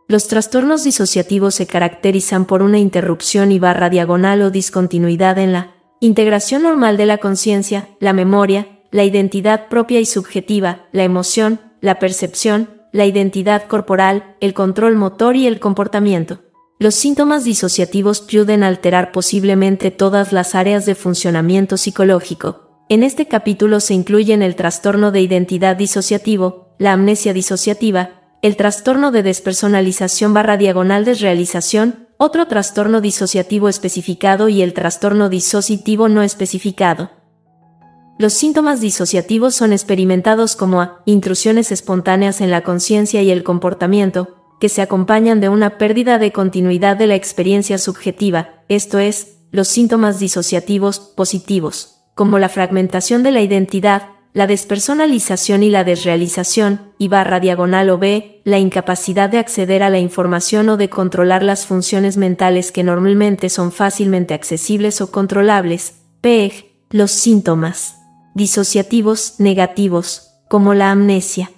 Los trastornos disociativos se caracterizan por una interrupción /diagonal o discontinuidad en la integración normal de la conciencia, la memoria, la identidad propia y subjetiva, la emoción, la percepción, la identidad corporal, el control motor y el comportamiento. Los síntomas disociativos pueden alterar posiblemente todas las áreas de funcionamiento psicológico. En este capítulo se incluyen el trastorno de identidad disociativo, la amnesia disociativa, el trastorno de despersonalización /diagonal desrealización, otro trastorno disociativo especificado y el trastorno disociativo no especificado. Los síntomas disociativos son experimentados como intrusiones espontáneas en la conciencia y el comportamiento, que se acompañan de una pérdida de continuidad de la experiencia subjetiva, esto es, los síntomas disociativos positivos, como la fragmentación de la identidad, la despersonalización y la desrealización, /diagonal o b, la incapacidad de acceder a la información o de controlar las funciones mentales que normalmente son fácilmente accesibles o controlables, p. Los síntomas disociativos negativos, como la amnesia.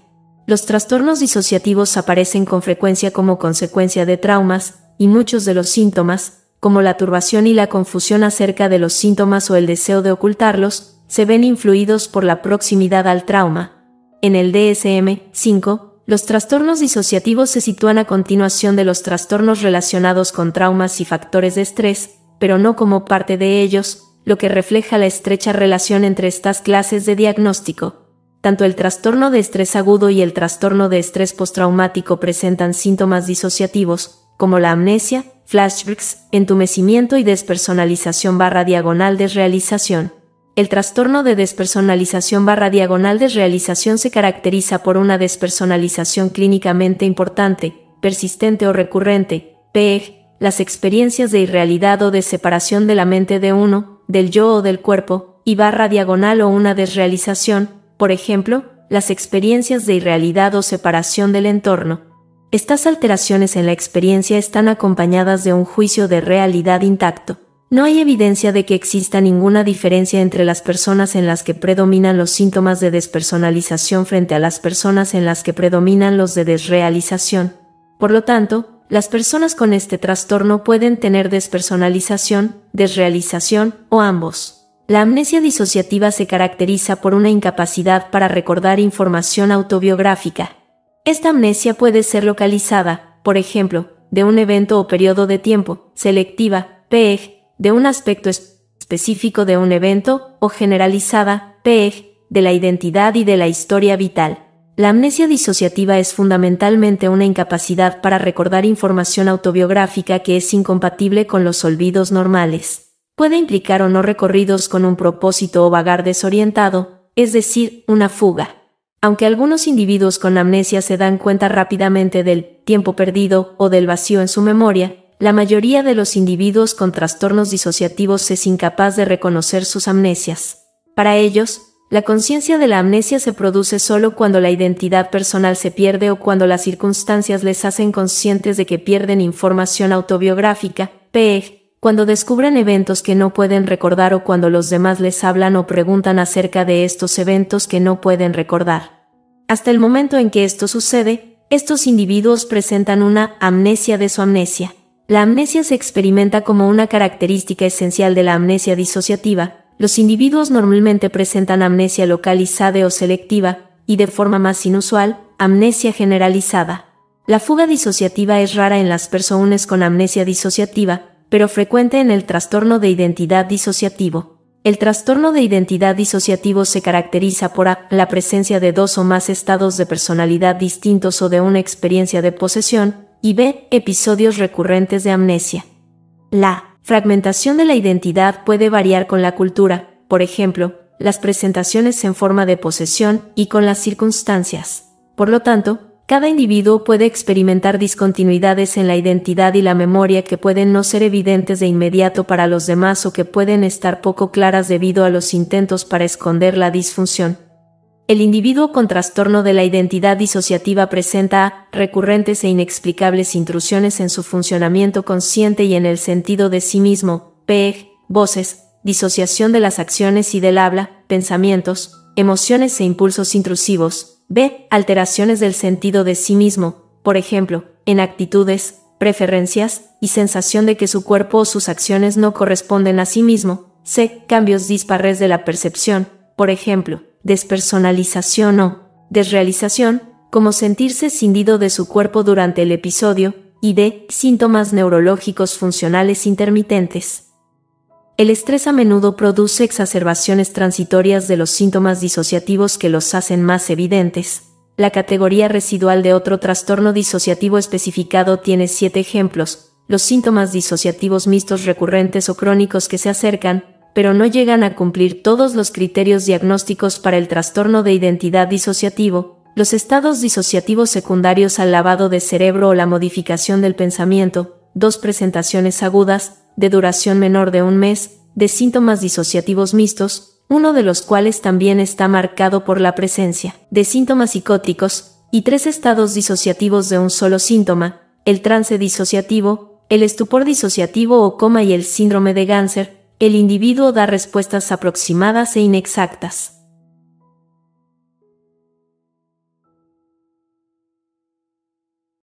Los trastornos disociativos aparecen con frecuencia como consecuencia de traumas, y muchos de los síntomas, como la turbación y la confusión acerca de los síntomas o el deseo de ocultarlos, se ven influidos por la proximidad al trauma. En el DSM-5, los trastornos disociativos se sitúan a continuación de los trastornos relacionados con traumas y factores de estrés, pero no como parte de ellos, lo que refleja la estrecha relación entre estas clases de diagnóstico. Tanto el trastorno de estrés agudo y el trastorno de estrés postraumático presentan síntomas disociativos, como la amnesia, flashbacks, entumecimiento y despersonalización /diagonal desrealización. El trastorno de despersonalización /diagonal desrealización se caracteriza por una despersonalización clínicamente importante, persistente o recurrente, p. Las experiencias de irrealidad o de separación de la mente de uno, del yo o del cuerpo, y /diagonal o una desrealización, por ejemplo, las experiencias de irrealidad o separación del entorno. Estas alteraciones en la experiencia están acompañadas de un juicio de realidad intacto. No hay evidencia de que exista ninguna diferencia entre las personas en las que predominan los síntomas de despersonalización frente a las personas en las que predominan los de desrealización. Por lo tanto, las personas con este trastorno pueden tener despersonalización, desrealización o ambos. La amnesia disociativa se caracteriza por una incapacidad para recordar información autobiográfica. Esta amnesia puede ser localizada, por ejemplo, de un evento o periodo de tiempo, selectiva, p. de un aspecto específico de un evento, o generalizada, p. de la identidad y de la historia vital. La amnesia disociativa es fundamentalmente una incapacidad para recordar información autobiográfica que es incompatible con los olvidos normales. Puede implicar o no recorridos con un propósito o vagar desorientado, es decir, una fuga. Aunque algunos individuos con amnesia se dan cuenta rápidamente del tiempo perdido o del vacío en su memoria, la mayoría de los individuos con trastornos disociativos es incapaz de reconocer sus amnesias. Para ellos, la conciencia de la amnesia se produce solo cuando la identidad personal se pierde o cuando las circunstancias les hacen conscientes de que pierden información autobiográfica, p. cuando descubren eventos que no pueden recordar o cuando los demás les hablan o preguntan acerca de estos eventos que no pueden recordar. Hasta el momento en que esto sucede, estos individuos presentan una amnesia de su amnesia. La amnesia se experimenta como una característica esencial de la amnesia disociativa. Los individuos normalmente presentan amnesia localizada o selectiva, y de forma más inusual, amnesia generalizada. La fuga disociativa es rara en las personas con amnesia disociativa, pero frecuente en el trastorno de identidad disociativo. El trastorno de identidad disociativo se caracteriza por la presencia de dos o más estados de personalidad distintos o de una experiencia de posesión, y b. episodios recurrentes de amnesia. La fragmentación de la identidad puede variar con la cultura, por ejemplo, las presentaciones en forma de posesión y con las circunstancias. Por lo tanto, cada individuo puede experimentar discontinuidades en la identidad y la memoria que pueden no ser evidentes de inmediato para los demás o que pueden estar poco claras debido a los intentos para esconder la disfunción. El individuo con trastorno de la identidad disociativa presenta recurrentes e inexplicables intrusiones en su funcionamiento consciente y en el sentido de sí mismo, p. voces, disociación de las acciones y del habla, pensamientos, emociones e impulsos intrusivos, b. alteraciones del sentido de sí mismo, por ejemplo, en actitudes, preferencias y sensación de que su cuerpo o sus acciones no corresponden a sí mismo. C. Cambios dispares de la percepción, por ejemplo, despersonalización o desrealización, como sentirse escindido de su cuerpo durante el episodio, y D. Síntomas neurológicos funcionales intermitentes. El estrés a menudo produce exacerbaciones transitorias de los síntomas disociativos que los hacen más evidentes. La categoría residual de otro trastorno disociativo especificado tiene 7 ejemplos: los síntomas disociativos mixtos recurrentes o crónicos que se acercan, pero no llegan a cumplir todos los criterios diagnósticos para el trastorno de identidad disociativo, los estados disociativos secundarios al lavado de cerebro o la modificación del pensamiento, 2 presentaciones agudas, de duración menor de un mes, de síntomas disociativos mixtos, uno de los cuales también está marcado por la presencia de síntomas psicóticos, y 3 estados disociativos de un solo síntoma, el trance disociativo, el estupor disociativo o coma y el síndrome de Ganser. El individuo da respuestas aproximadas e inexactas.